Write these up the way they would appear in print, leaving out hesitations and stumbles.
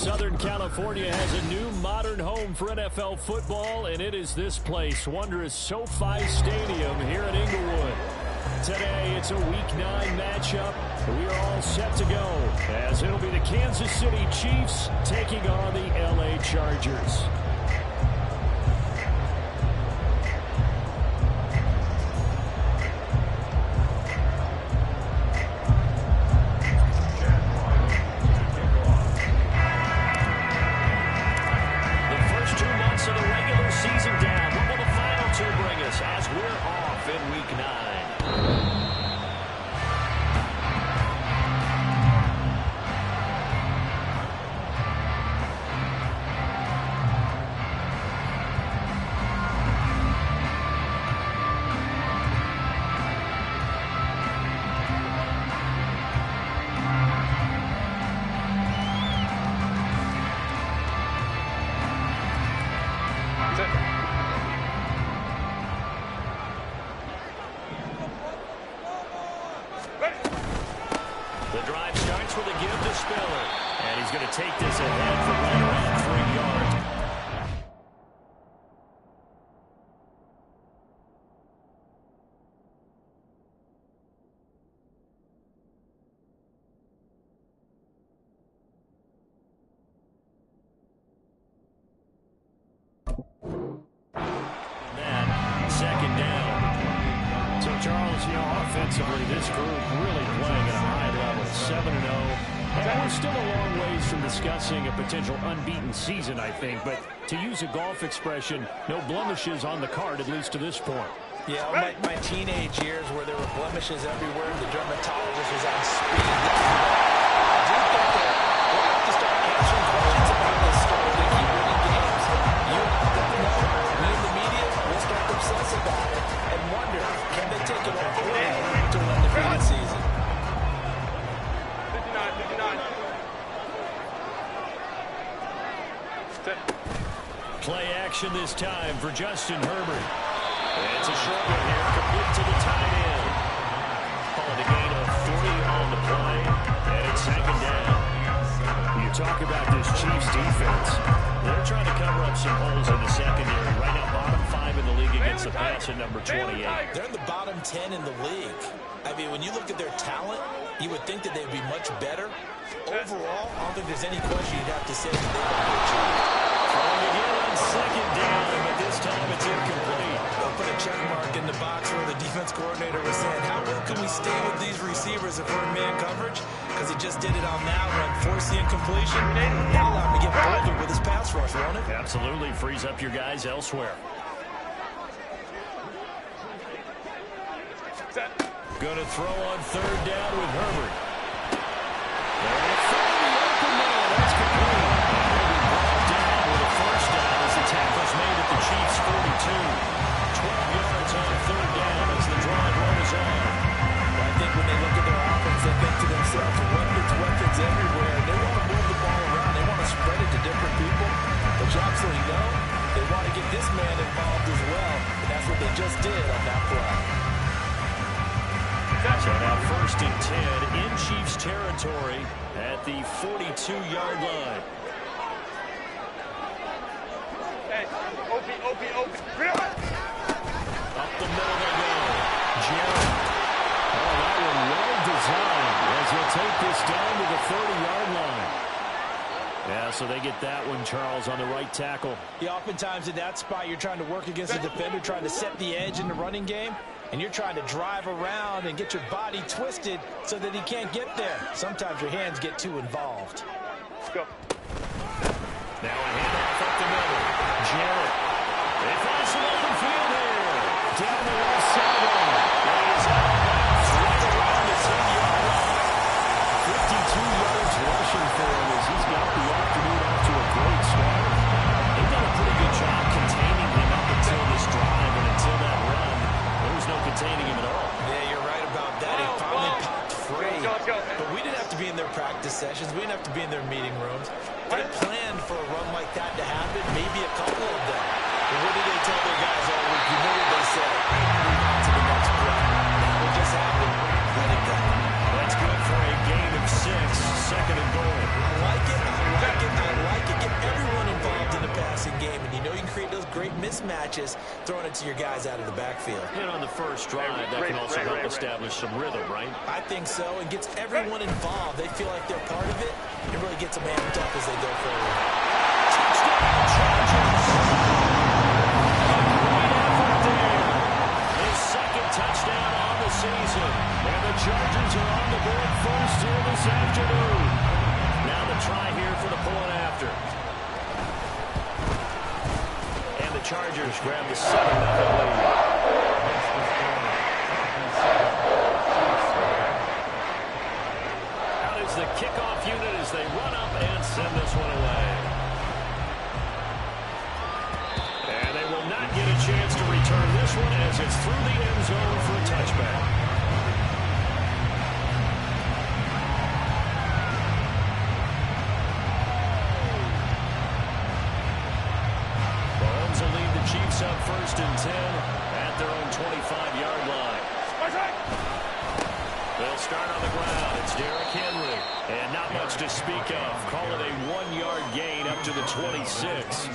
Southern California has a new modern home for NFL football, and it is this place, wondrous SoFi Stadium here in Inglewood. Today, it's a Week 9 matchup. We are all set to go, as it'll be the Kansas City Chiefs taking on the LA Chargers. As we're off in Week 9. The drive starts with a give to Spiller, and he's going to take this ahead for right around 3 yards. Second down. So, Charles, offensively, this group really playing at a high level, 7-0. And we're still a long ways from discussing a potential unbeaten season, I think. But to use a golf expression, no blemishes on the card, at least to this point. Yeah, my teenage years where there were blemishes everywhere, the dermatologist was on speed. I do think that we'll have to start answering questions about this story to keep winning games. You and I don't know. We in the media will start to obsess about it and wonder, can they take it all the way to an undefeated season? 59. Play action this time for Justin Herbert. And it's a short one here, complete to the tight end. Calling a gain of 3 on the play, and it's second down. You talk about this Chiefs defense. They're trying to cover up some holes in the secondary. Right now, bottom 5 in the league against the pass at number 28. They're in the bottom 10 in the league. I mean, when you look at their talent, you would think that they'd be much better. Overall, I don't think there's any question you'd have to say that they've underachieved. Throwing again on second down, but this time it's incomplete. They'll put a check mark in the box where the defense coordinator was saying, how well can we stay with these receivers if we're in man coverage? Because he just did it on that one, force the incompletion. That'll allow him to get bolder with his pass rush, won't it? Absolutely, frees up your guys elsewhere. Going to throw on third down with Herbert. They're going to throw the open man. That's complete. Brought down with a first down as the tackle's made at the Chiefs' 42. 12 yards on third down as the drive rolls on. Well, I think when they look at their offense, they think to themselves, weapons everywhere. They want to move the ball around. They want to spread it to different people. But you absolutely know they want to get this man involved as well. And that's what they just did on that play. So now first and 10 in Chiefs territory at the 42-yard line. Hey, OP. Up the middle they go. Jarrett. Oh, that one well designed as he'll take this down to the 30-yard line. Yeah, so they get that one, Charles, on the right tackle. Yeah, oftentimes in that spot, you're trying to work against a defender, trying to set the edge in the running game, and you're trying to drive around and get your body twisted so that he can't get there. Sometimes your hands get too involved. Let's go. Now a handoff up the middle. Jarrett. They find some open field here. Down the left sideline. Lays out right around the 10-yard line. 52 yards rushing for him as he's got the afternoon off to a great start. They've done a pretty good job containing him up until this drive, and until that run, there was no containing him at all. Yeah, you're right about that. He finally popped free. But we didn't have to be in their practice sessions. We didn't have to be in their meeting rooms. They planned for a run like that to happen, maybe a couple of them. But what did they tell their guys all week? You know what they said. Move on to the next play. Now what just happened? Let it go. That's good for a gain of 6. Second and goal. I like it. matches, throwing it to your guys out of the backfield. And on the first drive, that can also help establish some rhythm, right? I think so. It gets everyone involved. They feel like they're part of it. It really gets them amped up as they go forward. Touchdown, Chargers! A great effort there. His second touchdown on the season. And the Chargers are on the board first here this afternoon. Now the try here for the point after. And the Chargers grab the 7-0 lead. The kickoff unit as they run up and send this one away. And they will not get a chance to return this one as it's through the end zone for a touchback. Mahomes will lead the Chiefs up 1st and 10 at their own 25-yard line. They'll start on the ground. It's Derrick Henry. And not much to speak of. Call it a 1-yard gain up to the 26.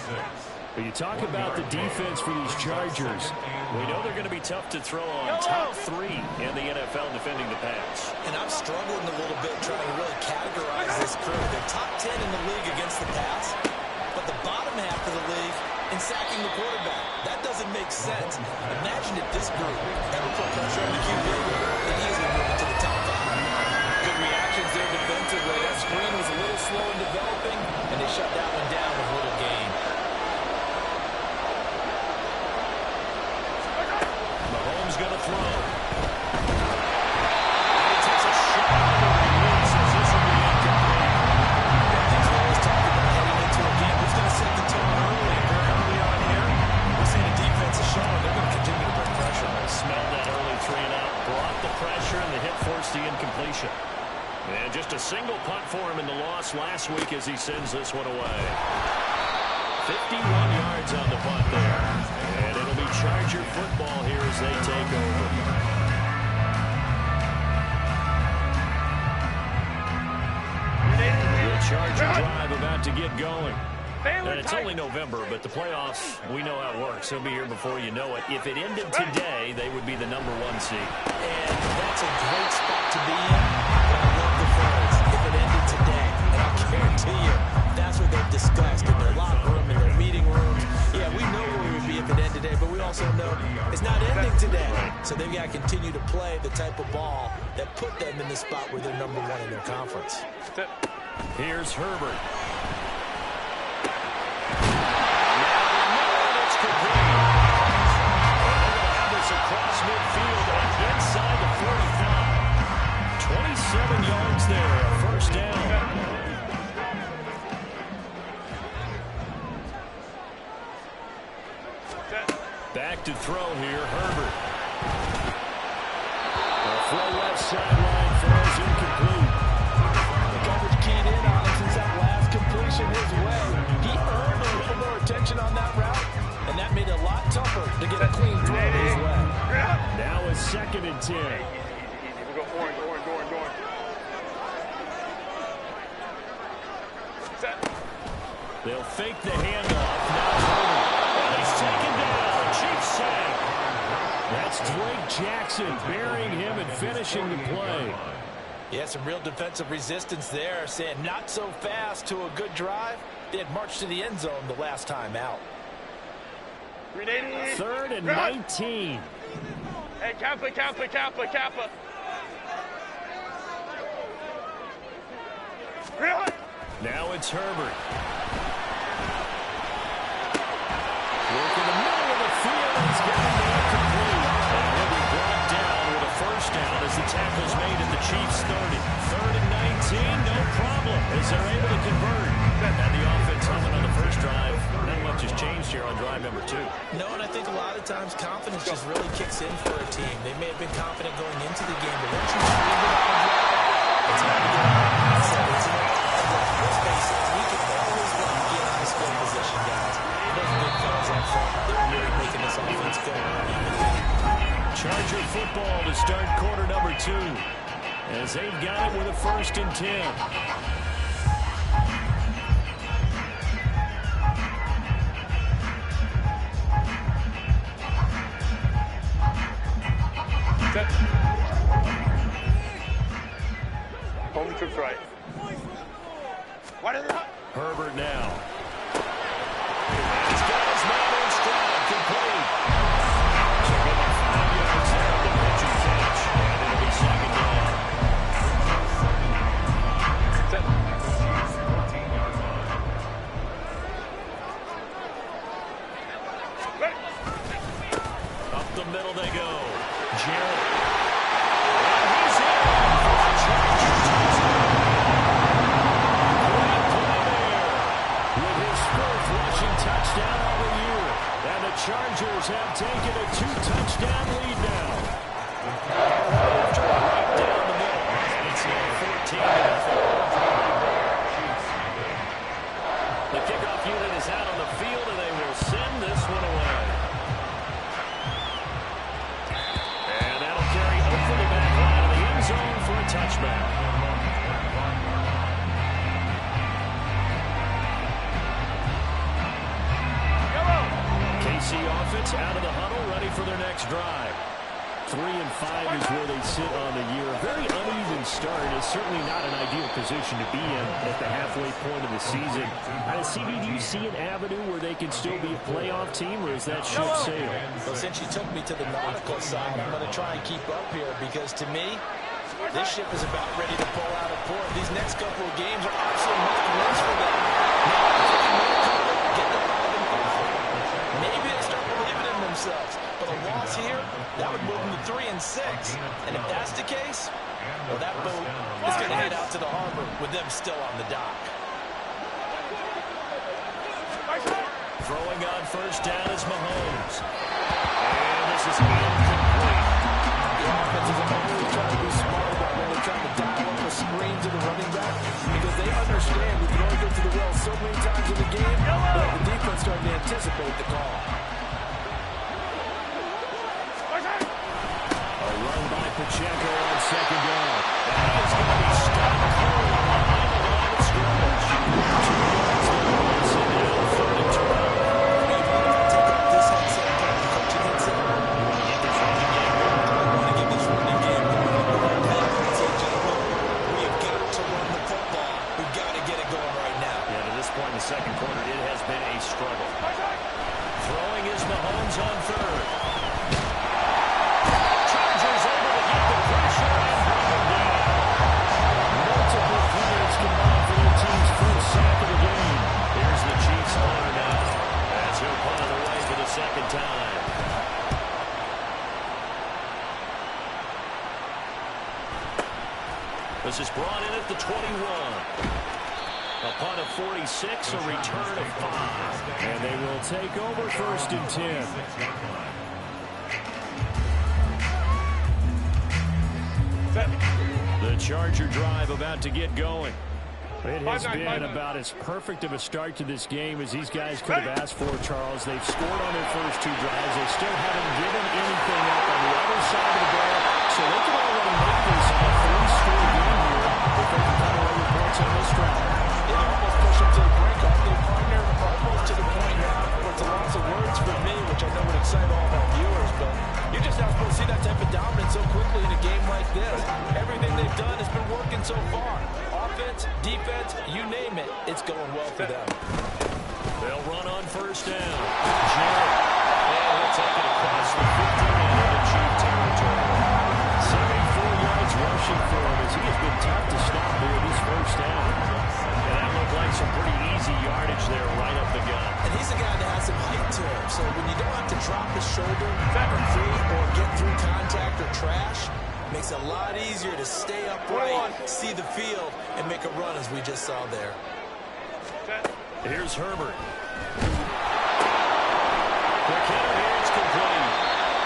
But you talk about the defense for these Chargers. We know they're going to be tough to throw on. Top 3 in the NFL defending the pass. And I'm struggling a little bit trying to really categorize this crew. They're top 10 in the league against the pass, but the bottom half of the league in sacking the quarterback. That doesn't make sense. Imagine if this group ever put pressure on the QB, they easily move into the top 5. Good reactions there defensively. That screen was a little slow in developing, and they shut that one down with little gain. Mahomes going to throw. And he takes a shot on the release as this will be incomplete. One thing we always talk about heading into a game, who's going to set the tone early and very early on here? We're seeing the defense is showing. They're going to continue to bring pressure. Smelled that early 3 and out. Brought the pressure, and the hit forced the incompletion. And just a single punt for him in the loss last week as he sends this one away. 51 yards on the punt there. And it'll be Charger football here as they take over. The Charger drive about to get going. And it's only November, but the playoffs, we know how it works. They'll be here before you know it. If it ended today, they would be the #1 seed. And that's a great spot to be in. But I love the phrase, if it ended today. And I guarantee you, that's what they've discussed in their locker room, in their meeting rooms. Yeah, we know where we would be if it ended today, but we also know it's not ending today. So they've got to continue to play the type of ball that put them in the spot where they're #1 in their conference. Here's Herbert. Across midfield and inside the 45. 27 yards there, a first down. Back to throw here, Herbert. A full left sideline throws incomplete. The coverage keyed in on him since that last completion his way. He earned a little more attention on that route, and that made it a lot tougher to get a clean throw his way. Now it's 2nd and 10. Easy. We go orange. Set. They'll fake the handoff. Now Herbert. He's taken down. Chief sack. That's Drake Jackson burying him and finishing the play. Yeah, some real defensive resistance there, saying not so fast to a good drive. They had marched to the end zone the last time out. 3rd and 19. Hey, Kappa. Now it's Herbert. Working the middle of the field. He's getting the incomplete. And he'll be brought down with a first down as the tackle's made at the Chiefs' 30. 3rd and 19, no problem, as they're able to convert. And the offense humming on the first drive. Not much has changed here on drive number 2. No, and I think a lot of times confidence just really kicks in for a team. They may have been confident going into the game, but once you scream it on the drive, it's hard to get out of the mindset. It's let's face it, we can always want to get out of skill position, guys. Those big fellas up front, they're really making this offense go. Charger football to start quarter number 2. As they've got it with a 1st and 10. Herbert now. He's got his man in stride, complete. So about 5 yards there on the pitch and catch, and it'll be second down. Up the middle they go. Jarrett. And he's in for the Charger touchdown. Great play there with his first rushing touchdown of the year. And the Chargers have taken a 2-touchdown lead now. Right down the middle. And it's now 14-0. The kickoff unit is out on the field, and they will send this one away. And that'll carry over the back line of the end zone for a touchback. KC offense out of the huddle, ready for their next drive. 3-5 is where they sit on the year. A very uneven start. It's certainly not an ideal position to be in at the halfway point of the season. CB, do you see an avenue where they can still be a playoff team, or is that ship sailed? Well, since you took me to the nautical side, I'm going to try and keep up here because, to me, this ship is about ready to pull out of port. These next couple of games are absolute must-wins for them. Now, if they can get the ball in the maybe they start believing in themselves. But a loss here, that would move them to 3-6. And if that's the case, well, that boat is going to head out to the harbor with them still on the dock. Throwing on first down is Mahomes. And this is incomplete. The offense is always trying to be smart about when they're trying to dial up a screen to the running back because they understand we can only get to the well so many times in the game, but the defense starting to anticipate the call. A run by Pacheco on second down. And he is going to be stopped cold behind the line of scrimmage. 2 yards there. It's now 3rd and 12. Take off this headset, the coaching headset. You want to get this running game going? I want to get this running game going. We have got to run the football. We've got to get it going right now. Yeah, to this point in the second quarter, it has been a struggle. Throwing is Mahomes on third. Chargers able to get the pressure and bring him down. Multiple players combined for their team's first sack of the game. Here's the Chiefs punter now, as he'll punt it away for the second time. This is brought in at the 21. A punt of 46, a return of 5. And they will take over 1st and 10. The Charger drive about to get going. It has been about as perfect of a start to this game as these guys could have asked for, Charles. They've scored on their first 2 drives. They still haven't given anything up on the other side of the ball. So they can already make this a 3-score game here if they can come away with points on this drive. They almost push them to the brink. They're partner almost to the point now where it's a loss of words for me, which I know would excite all of our viewers, but you're just not supposed to see that type of dominance so quickly in a game like this. Everything they've done has been working so far. Offense, defense, you name it, it's going well for them. They'll run on first down. Jarrett. And he'll take it across the 50 into Chief territory. 74 yards rushing for him as he has been tough to stop here this first down. And that looked like some pretty easy yardage there right up the gut. And he's a guy that has some height to him, so when you don't have to drop his shoulder or get through contact or trash, makes it a lot easier to stay upright, see the field, and make a run as we just saw there. Here's Herbert. Quick hitter here, it's complete.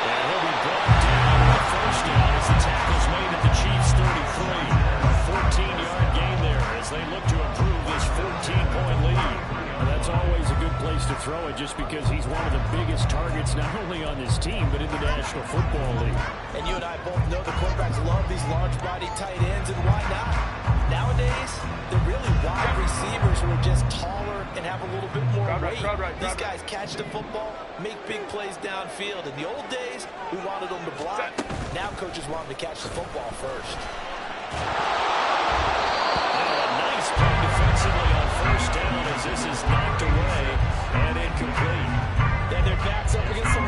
And he'll be brought down with first down as the tackle's made at the Chiefs' 33. A 14-yard gain there as they look to improve this 14-point lead. And that's always a good place to throw it just because he's one of the biggest targets not only on this team but in the National Football League. And you and I both know the quarterbacks love these large-body tight ends, and why not? Nowadays, they're really wide receivers who are just taller and have a little bit more weight. These guys catch the football, make big plays downfield. In the old days, we wanted them to block. Now coaches want them to catch the football first. Now a nice play defensively on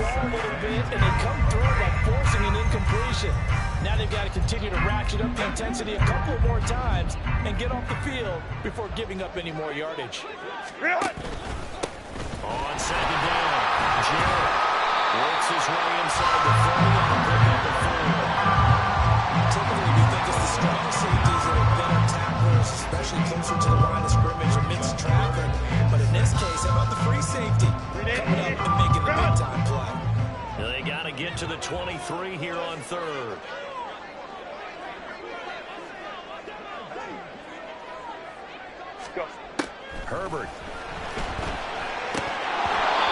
roll a little bit, and they come through by forcing an incompletion. Now they've got to continue to ratchet up the intensity a couple more times and get off the field before giving up any more yardage. On second down, Jarrett works his way inside the 30 and pick up the 4. Typically, we think it's the strong safeties that are better tacklers, especially closer to the line of scrimmage amidst traffic. But in this case, how about the free safety coming up and making the big-time play? They got to get to the 23 here on third. Go. Herbert.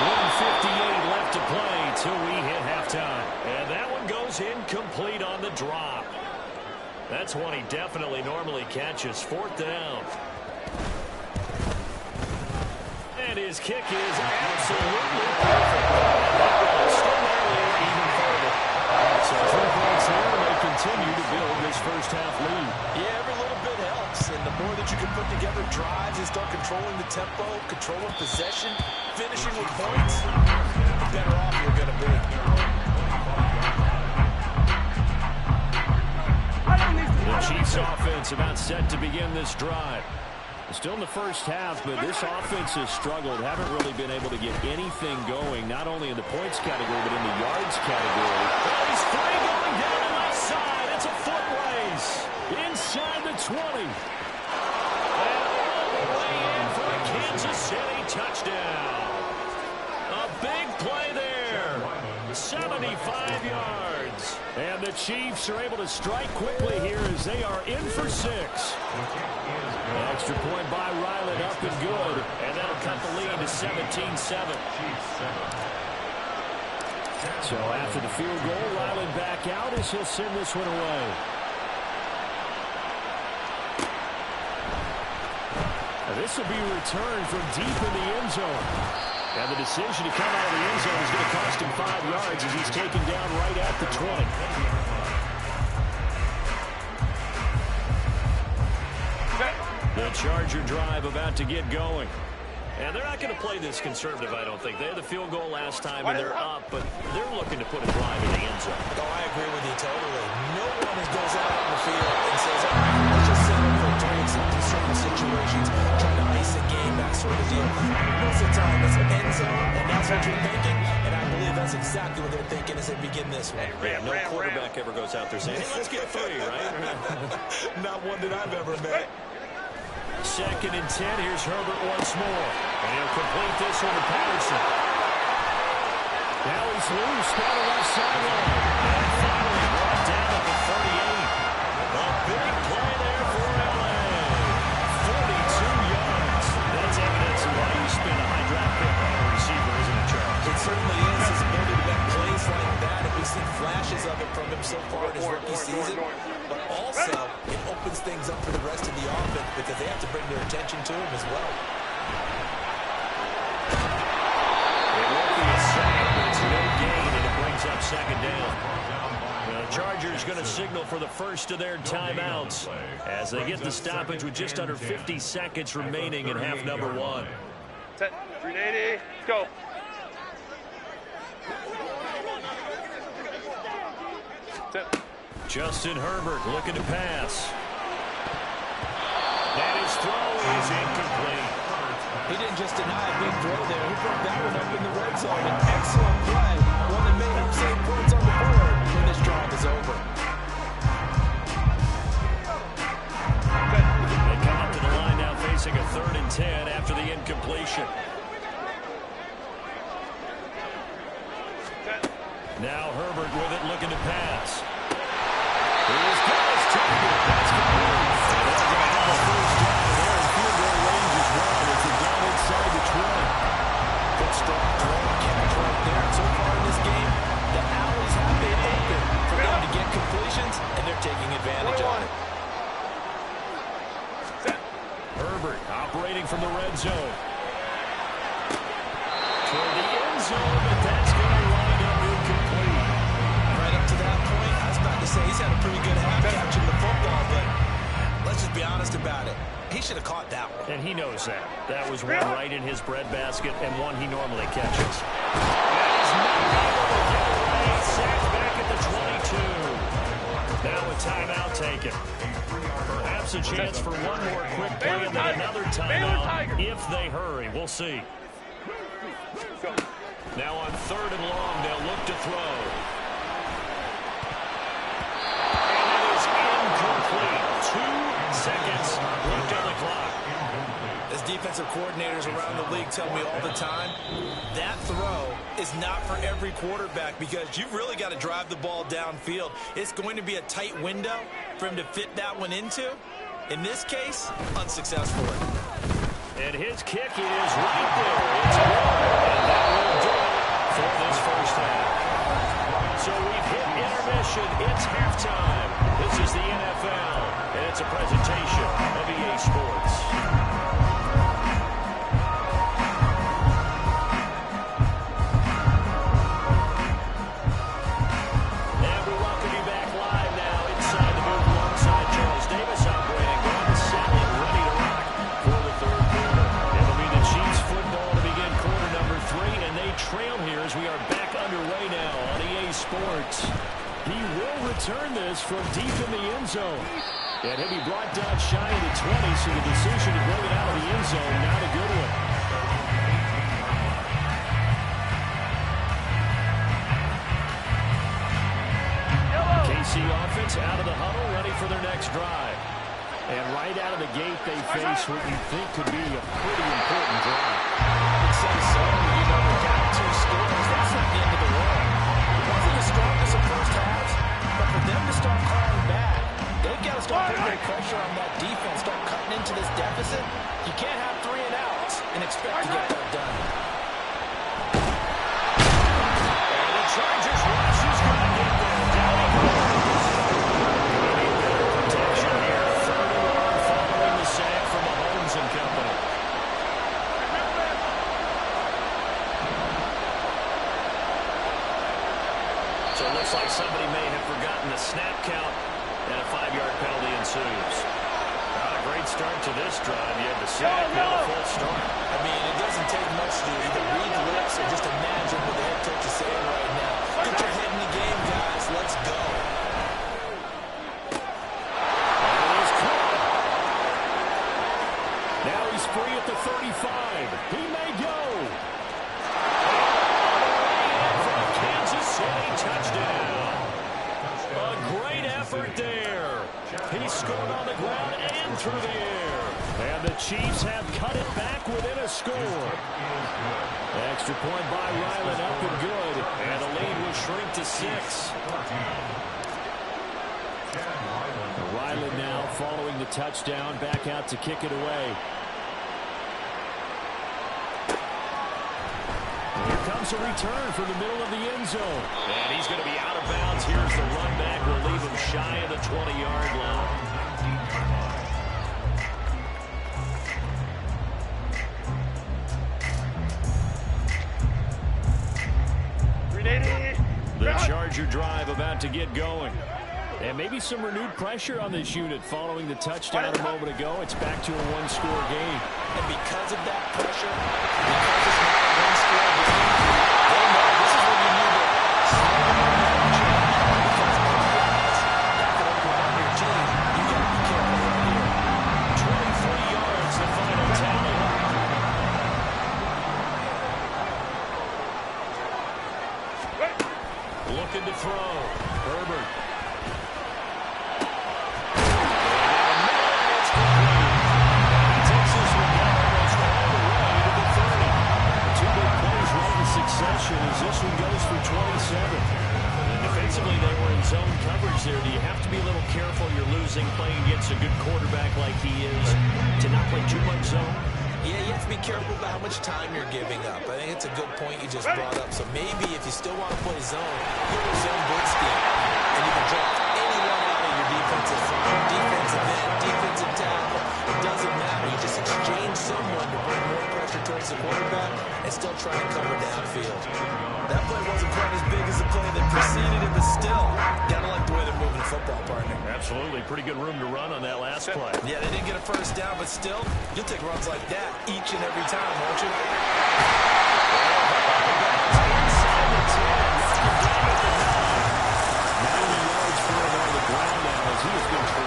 1:58 left to play till we hit halftime. And that one goes incomplete on the drop. That's one he definitely normally catches. Fourth down. And his kick is absolutely perfect. Still there, even further. So 3 points here, and they continue to build this first half lead. Yeah, every little bit helps, and the more that you can put together drives and start controlling the tempo, controlling possession, finishing with points, the better off you're going to be. The Chiefs offense about set to begin this drive. Still in the first half, but this offense has struggled. Haven't really been able to get anything going, not only in the points category, but in the yards category. Oh, he's free going down the left side. It's a foot race. Inside the 20. And all the way in for a Kansas City touchdown. A big play there. 75 yards. And the Chiefs are able to strike quickly here as they are in for 6. Extra point by Ryland, up and good. And that'll cut the lead to 17-7. So after the field goal, Ryland back out as he'll send this one away. Now this will be returned from deep in the end zone. And the decision to come out of the end zone is going to cost him 5 yards as he's taken down right at the 20. The Charger drive about to get going. And they're not going to play this conservative, I don't think. They had the field goal last time, and they're up, but they're looking to put a drive in the end zone. Oh, I agree with you totally. No one goes out on the field and says, all right, let's just settle for doing something, certain situations, trying to ice a game, that sort of deal. Most of the time, it's an end zone, and that's what you're thinking, and I believe that's exactly what they're thinking as they begin this one. Yeah, no quarterback ever goes out there saying, hey, let's get 3, right? Not one that I've ever met. Second and 10. Here's Herbert once more. And he'll complete this one to Patterson. Now he's loose down the left sideline. And finally brought down at the 38. A big play there for LA. 42 yards. That's evidence of why you spend a high draft pick on a receiver, isn't it, Charles? It certainly is. His ability to make plays like that, and we've seen flashes of it from him so far in his rookie season. But also, it opens things up for the rest of the offense because they have to bring their attention to him as well. It won't be a sack, but it's no gain, and it brings up second down. The Chargers going to signal for the first of their timeouts as they get the stoppage with just under 50 seconds remaining in half number 1. Set. 380. Go. Set. Justin Herbert looking to pass. And his throw is incomplete. He didn't just deny a big throw there. He brought that one up in the red zone. An excellent play. One that made him save points on the board when this drive is over. They come up to the line now facing a 3rd and 10 after the incompletion. Now Herbert with it looking to pass. Here's Dallas Tucker. That's complete. They're going to have a first down there in field goal range as well as they're down inside the 20. Good strong throw catch right there. So far in this game, the Owls have been open for them to get completions, and they're taking advantage of it. Herbert operating from the red zone. Toward the end zone, but that's going to wind up incomplete. Right up to that point, I was about to say he's had a pretty good half catching the football, but let's just be honest about it. He should have caught that one. And he knows that. That was one right in his breadbasket and one he normally catches. That is not taken. Perhaps a chance for one more quick play and then another timeout if they hurry. We'll see. Go. Now on 3rd and long, they'll look to throw. And it is incomplete. 2 seconds left on the clock. As defensive coordinators around the league tell me all the time, that throw is not for every quarterback because you've really got to drive the ball downfield. It's going to be a tight window for him to fit that one into. In this case, unsuccessful. And his kick is right there. It's good, and that will do it for this first half. So we've hit intermission. It's halftime. This is the NFL, and it's a presentation of EA Sports. Return this from deep in the end zone. And he'll be brought down shy of the 20, so the decision to bring it out of the end zone, not a good one. KC offense out of the huddle, ready for their next drive. And right out of the gate, they face what you think could be a pretty important drive. I would say so. You know, they've got 2 scores. That's not the end of the world. It wasn't the strongest of first halves. But for them to start calling back, they've got to start putting more pressure on that defense, start cutting into this deficit. You can't have 3 and outs and expect to get that done. And the Chargers rush is going to get there. Down he goes. Better protection here. 3rd and long following the sack from Mahomes and company. So it looks like somebody may have forgotten the snap count, and a 5-yard penalty ensues. Not a great start to this drive. You have the sack, now a full start. I mean, it doesn't take much to either read the lips or just imagine what the head coach is saying right now. Get your head in the game, guys. Let's go. And it is caught. Now he's free at the 35. He may go. Kansas City touchdown. A great effort there. He scored on the ground and through the air. And the Chiefs have cut it back within a score. Extra point by Ryland up and good. And the lead will shrink to 6. Ryland now following the touchdown, back out to kick it away. Here comes a return from the middle of the end zone. And he's going to be out of bounds. Here's the run back. Will leave him shy of the 20-yard line. The Charger drive about to get going. And maybe some renewed pressure on this unit following the touchdown a moment ago. It's back to a 1-score game. And because of that pressure, because it's not a 1-score game, they know this is when you need to slow down and change. Because otherwise, that could overwhelm your team. You got to be careful right here. 23 yards, the final tally. Looking to throw. Herbert. Succession as this one goes for 27. And defensively, they were in zone coverage there. Do you have to be a little careful? You're losing playing against a good quarterback like he is to not play too much zone? Yeah, you have to be careful about how much time you're giving up. I think it's a good point you just brought up. So maybe if you still want to play zone, go to zone blitz scheme. And you can draft anyone out of your defensive front, defensive end, defensive tackle. It doesn't matter. You just exchange someone to bring more pressure towards the quarterback and still try and cover downfield. That play wasn't quite as big as the play that preceded it, but still, gotta like the way they're moving the football, partner. Absolutely. Pretty good room to run on that last play. Yeah, they didn't get a first down, but still, you'll take runs like that each and every time, won't you? Inside the 10. 90 yards for him on the ground now as he has been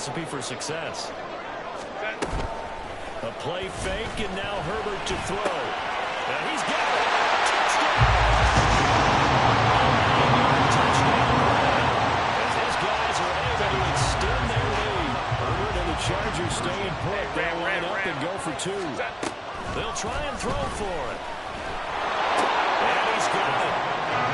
recipe for success. A play fake, and now Herbert to throw. And he's got it. Touchdown. As his guys are able to extend their lead. Herbert and the Chargers staying put. They'll line up and go for two. They'll try and throw for it. And he's got it.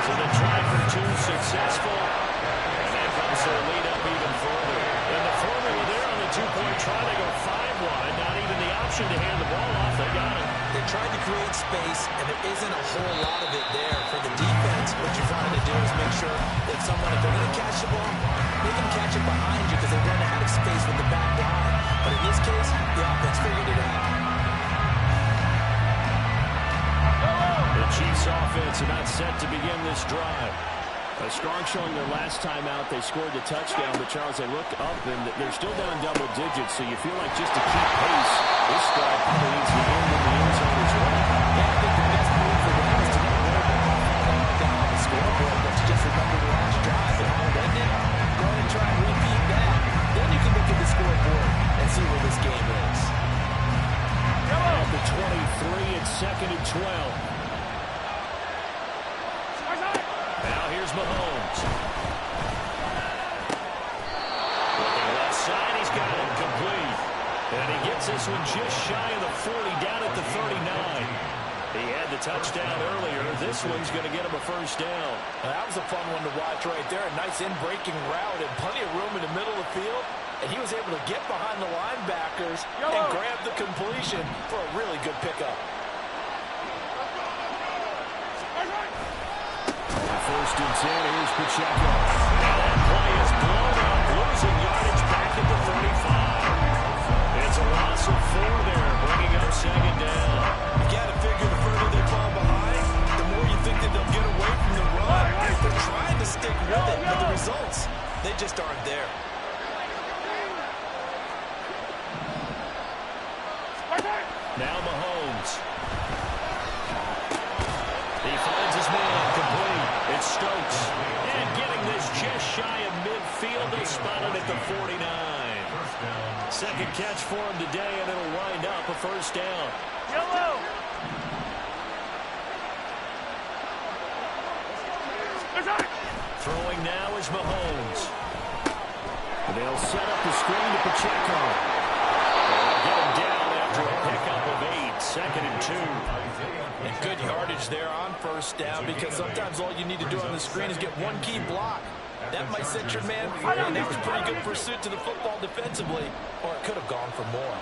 So the try for two successful. And that bumps their lead up even further. And the formula there on the two-point try to go 5 wide. Not even the option to hand the ball off. They got it. They tried to create space, and there isn't a whole lot of it there for the defense. What you're trying to do is make sure that someone, if they're going to catch the ball, they can catch it behind you because they run out of space with the back line. But in this case, the offense figured it out. The Chiefs offense are not set to begin this drive. Strong showing their last time out. They scored the touchdown, but Charles, they look up and they're still down double digits, so you feel like just to keep pace, this drive probably needs to end in the end zone as well. Yeah, I think the best move for them is to not worry about falling down on the scoreboard, but to just remember the last drive and how it ended. Go ahead and try and repeat that. Then you can look at the scoreboard and see where this game is. At the 23, it's 2nd and 12. Now here's Mahomes. Looking left side, he's got it complete. And he gets this one just shy of the 40, down at the 39. He had the touchdown earlier. This one's going to get him a first down. That was a fun one to watch right there. A nice in-breaking route and plenty of room in the middle of the field. And he was able to get behind the linebackers and grab the completion for a really good pickup. First and 10, here's Pacheco. Now that play is blown up, losing yardage back at the 35. It's a loss of 4 there, bringing up 2nd down. You got to figure the further they fall behind, the more you think that they'll get away from the run. They're trying to stick with it, but the results, they just aren't there. Now Mahomes. He finds his man complete. It's Stokes. And getting this just shy of midfield. They spot it at the 49. Second catch for him today, and it'll wind up a first down. Yellow. Throwing now is Mahomes. They'll set up the screen to Pacheco. They'll get him down after a pickup of 8. 2nd and 2. And good yardage there on first down because sometimes all you need to do on the screen is get one key block. That might set your man free, and that was pretty good pursuit to the football defensively, or it could have gone for more.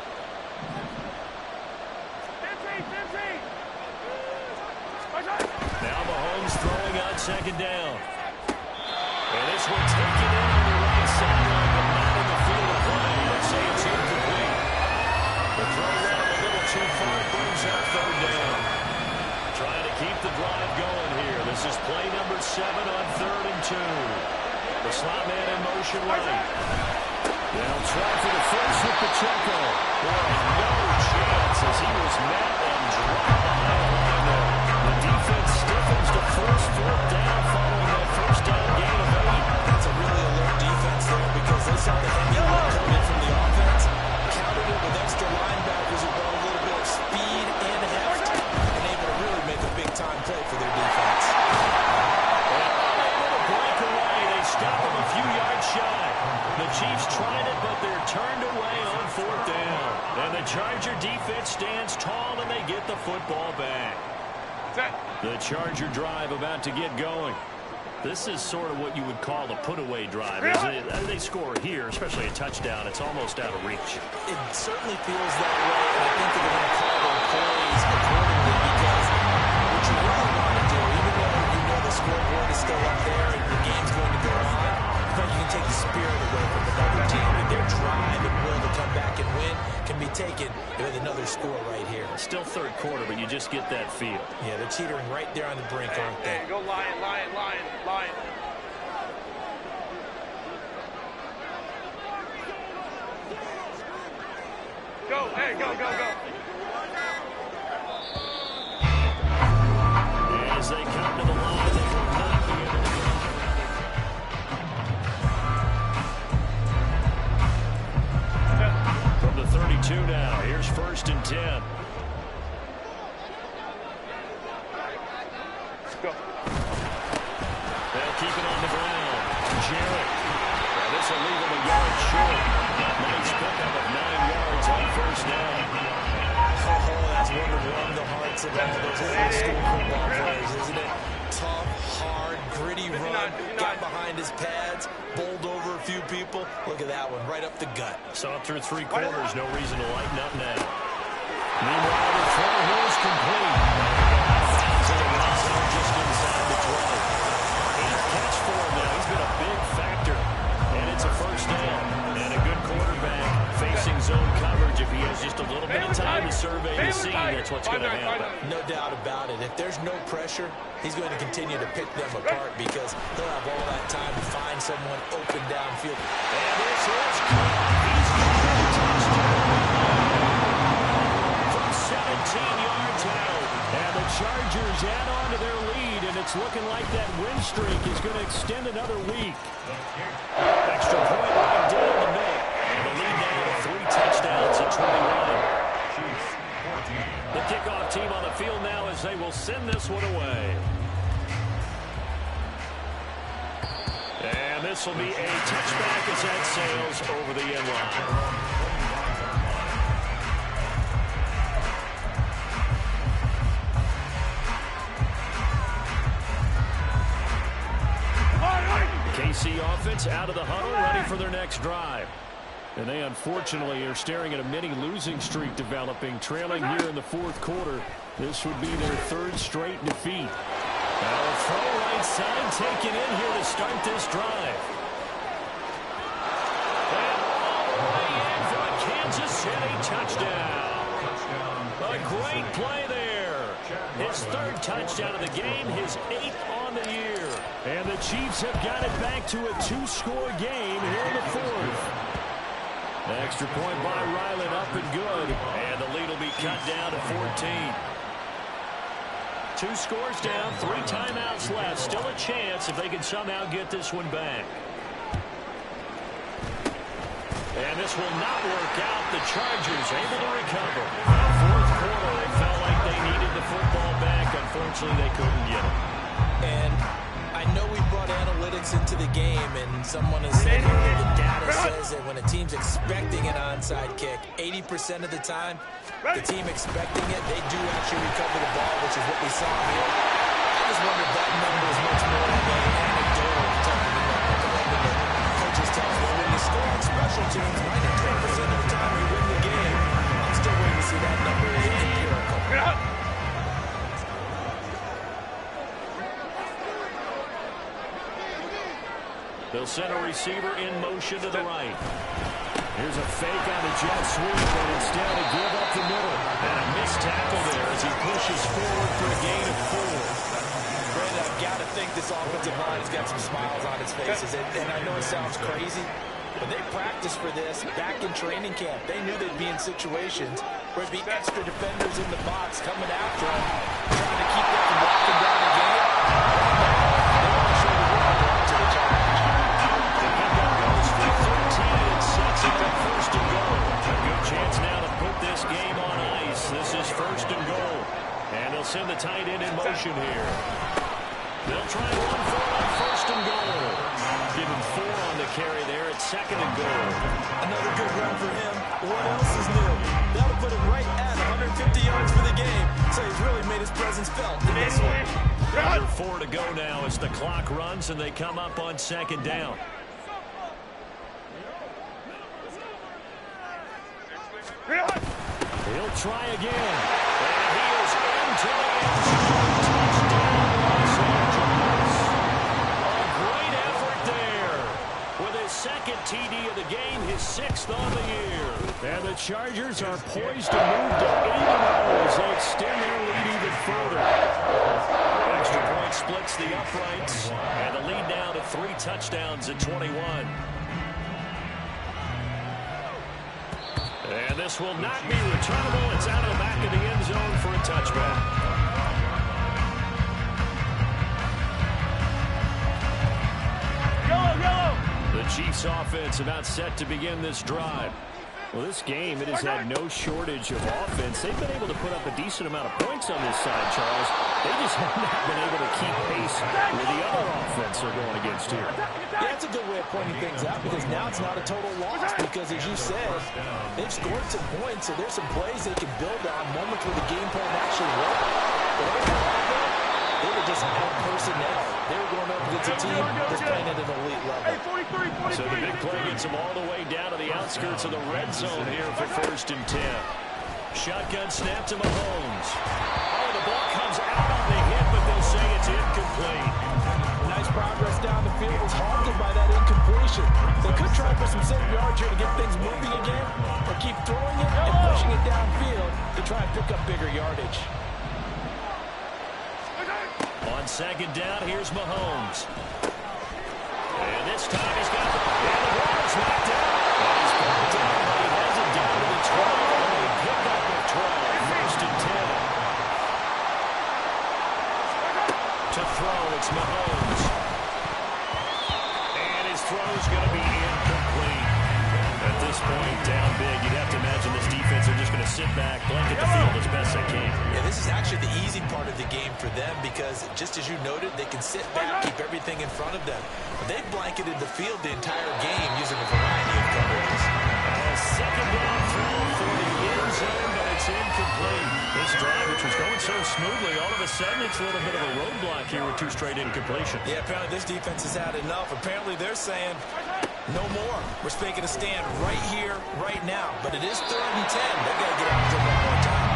Now Mahomes throwing on 2nd down. And this one taken in on the right sideline, but not in the field of play. Let's say it's incomplete. The throw down a little too far, brings up 3rd down. Trying to keep the drive going here. This is play number 7 on 3rd and 2. The slot man in motion right. They'll try for the first with Pacheco. Boy, no chance as he was met and dropped behind the line there. The defense stiffens to force 4th down following that first down gain of 8. That's a really alert defense there because they saw the heavy look coming in from the offense, countered it with extra linebackers who brought a little bit of speed and heft, and able to really make a big-time play for their defense. Able to break away. They stop him a few yards shy. The Chiefs tried it, but they're turned away on 4th down. And the Charger defense stands tall, and they get the football back. The Charger drive about to get going. This is sort of what you would call a put-away drive. As they score here, especially a touchdown, it's almost out of reach. It certainly feels that way, and I think they're going to call their plays accordingly because what you really want to do, even though you know the scoreboard is still up there and the game's going to go on, but you can take the spirit away from another team, and their drive and will to come back and win can be taken with another score right here. Still 3rd quarter, but you just get that feel. Yeah, they're teetering right there on the brink, aren't they? Hey, go Lion, Lion, Lion, Lion. Go, hey, go, go, go. As they come to the line, they will not be able to. Jarrett. Now this will leave him a yard short. Nice pickup of 9 yards on first down. Oh, that's one to warm the hearts of all those old school football players, isn't it? Tough, hard, gritty run, got behind his pads, bowled over a few people. Look at that one, right up the gut. Saw it through 3 quarters, no reason to lighten up now. Meanwhile, the throw here is complete. To the right side, just inside the 12. 8th catch for him now. He's been a big factor. And it's a first down. And a good quarterback facing zone coverage. If he has just a little bit of time to survey the scene, that's what's going to happen. No doubt about it. If there's no pressure, he's going to continue to pick them apart because he'll have all that time to find someone open downfield. And this is caught. He's got a touchdown. From 17 yards out. And the Chargers add on to their lead, and it's looking like that win streak is going to extend another week. Extra point line down the middle. And the lead now to 3 touchdowns at 21. The kickoff team on the field now as they will send this one away. And this will be a touchback as that sails over the end line. KC offense out of the huddle, ready for their next drive. And they unfortunately are staring at a mini losing streak developing, trailing here in the 4th quarter. This would be their 3rd straight defeat. Now a throw right side taken in here to start this drive. And all the way in for a Kansas City touchdown. A great play there. His 3rd touchdown of the game, his 8th on the year. And the Chiefs have got it back to a 2-score game here in the 4th. Extra point by Ryland, up and good. And the lead will be cut down to 14. 2 scores down, 3 timeouts left. Still a chance if they can somehow get this one back. And this will not work out. The Chargers able to recover. In the 4th quarter, they felt like they needed the football back. Unfortunately, they couldn't get it. And I know we brought analytics into the game, and someone has said the data says that when a team's expecting an onside kick, 80% of the time, the team expecting it, they do actually recover the ball, which is what we saw here. I just wonder if that number is much more of an anecdotal type of number. The coaches tell us, well, when you score on special teams, 93% of the time you win the game. I'm still waiting to see that number is empirical. They'll send a receiver in motion to the right. Here's a fake on the jet sweep, but instead a give up the middle. And a missed tackle there as he pushes forward for a gain of 4. Brandon, I've got to think this offensive line has got some smiles on its faces. And I know it sounds crazy, but they practiced for this back in training camp. They knew they'd be in situations where it'd be extra defenders in the box coming after them, trying to keep them from walking down the game. They want to show the world to the Chargers. Sets it up 1st and goal. A good chance now to put this game on ice. This is 1st and goal. And they'll send the tight end in motion here. They'll try and run for it on 1st and goal. Give him 4 on the carry there at 2nd and goal. Another good run for him. What else is new? That'll put him right at 150 yards for the game. So he's really made his presence felt in this one. Under 4 to go now as the clock runs and they come up on 2nd down. He'll try again. And he is into the end zone. Touchdown, Los Angeles. A great effort there. With his 2nd TD of the game, his 6th on the year. And the Chargers are poised to move to 8-0 as they extend their lead even further. Extra point splits the uprights. And the lead now to 3 touchdowns at 21. And this will not be returnable. It's out of the back of the end zone for a touchback. The Chiefs offense about set to begin this drive. Well, this game, it has had no shortage of offense. They've been able to put up a decent amount of points on this side, Charles. They just have not been able to keep pace with the other offense. defense they're going against here. Yeah, that's a good way of pointing things out because now it's not a total loss because, as you said, they've scored some points, so there's some plays they can build on, moments where the game plan actually worked. But overall, they were just out personnel. They were going up against a team that's playing at an elite level. So the big play gets them all the way down to the outskirts of the red zone here for 1st and 10. Shotgun snap to Mahomes. Oh, the ball comes out on the hit, but they'll say it's incomplete. Nice progress down the field was halted by that incompletion. They could try for some safe yards here to get things moving again, or keep throwing it and pushing it downfield to try and pick up bigger yardage. On 2nd down, here's Mahomes. And this time he's got the ball is knocked out. And he's brought down, but he has it down to the 12. And they pick up a 12, 1st and 10. To throw, it's Mahomes. And his throw's going to be incomplete. At this point, down big, you'd have to imagine this defense are just going to sit back, blanket the field as best they can. Yeah, this is actually the easy part of the game for them because, just as you noted, they can sit back, keep everything in front of them. They've blanketed the field the entire game using a variety of coverages. A 2nd down throw for the end zone, but it's incomplete. This drive, which was going so smoothly, all of a sudden it's a little bit of a roadblock here with 2 straight incompletions. Yeah, apparently this defense has had enough. Apparently they're saying, no more. We're making a stand right here, right now. But it is 3rd and 10. They've got to get out there one more time.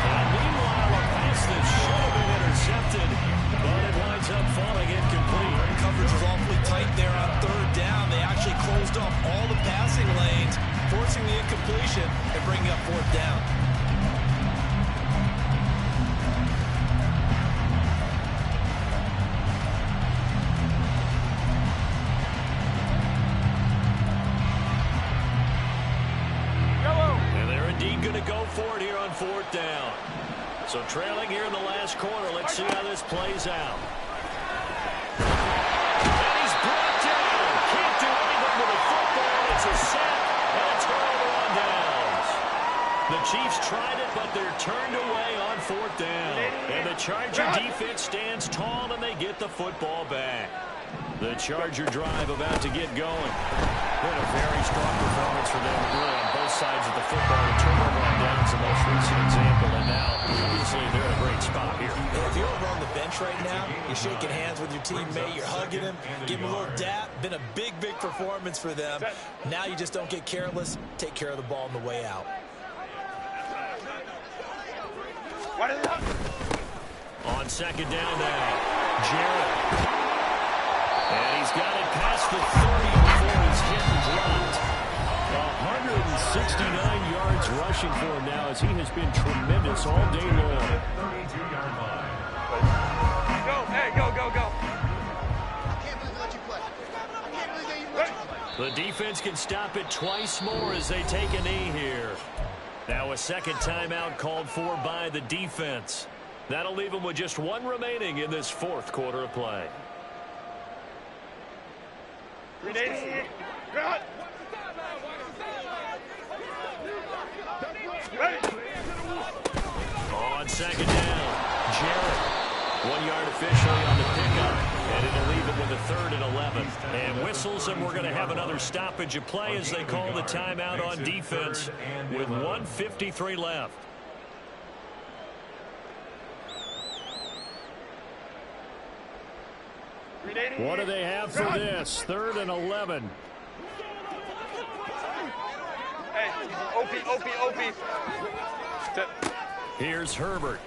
And meanwhile, a pass that should have been intercepted, but it winds up falling incomplete. Coverage was awfully tight there on 3rd down. They actually closed off all the passing lanes, forcing the incompletion and bringing up 4th down. Going to go for it here on 4th down. So trailing here in the last quarter. Let's see how this plays out. And he's brought down. Can't do anything with the football. It's a sack and a turnover on downs. The Chiefs tried it, but they're turned away on 4th down. And the Charger defense stands tall, and they get the football back. The Charger drive about to get going. Been a very strong performance for them, really, on both sides of the football. The turnover on downs, the most recent example, and now, obviously, they're in a great spot here. And if you're over on the bench right now, you're shaking hands with your teammate, you're hugging him, giving him a little dap. Been a big, big performance for them. Now you just don't get careless. Take care of the ball on the way out. On 2nd down now, Jarrett. And he's got it past the 30 before he's hit and dropped. 169 yards rushing for him now as he has been tremendous all day long. Go, hey, go, go, go. The defense can stop it twice more as they take a knee here. Now a 2nd timeout called for by the defense. That'll leave them with just 1 remaining in this 4th quarter of play. On 2nd down, Jarrett. 1 yard officially on the pickup, and it'll leave it with a 3rd and 11. And whistles, and we're going to have another stoppage of play as they call the timeout on defense with 1:53 left. What do they have for this? 3rd and 11. Hey, OP. Here's Herbert.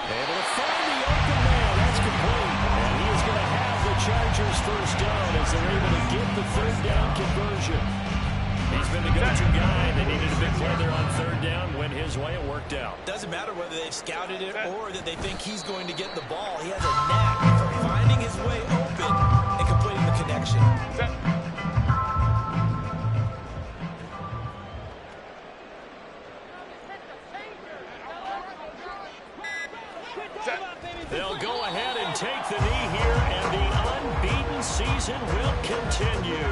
Able to find the open man. That's complete. And he is going to have the Chargers 1st down as they're able to get the 3rd down conversion. He's been the go-to guy. They needed a big play there on 3rd down. Went his way. It worked out. Doesn't matter whether they've scouted it or that they think he's going to get the ball. He has a knack for finding his way open and completing the connection. They'll go ahead and take the knee here, and the unbeaten season will continue.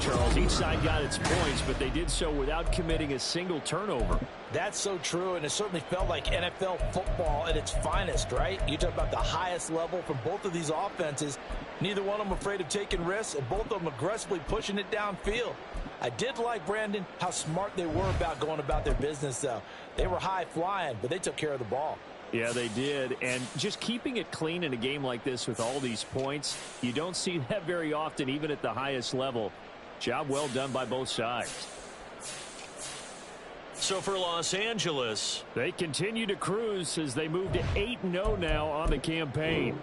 Charles. Each side got its points, but they did so without committing a single turnover. That's so true, and it certainly felt like NFL football at its finest, right? You talk about the highest level from both of these offenses. Neither one of them afraid of taking risks, and both of them aggressively pushing it downfield. I did like, Brandon, how smart they were about going about their business, though. They were high-flying, but they took care of the ball. Yeah, they did. And just keeping it clean in a game like this with all these points, you don't see that very often, even at the highest level. Job well done by both sides. So for Los Angeles, they continue to cruise as they move to 8-0 now on the campaign.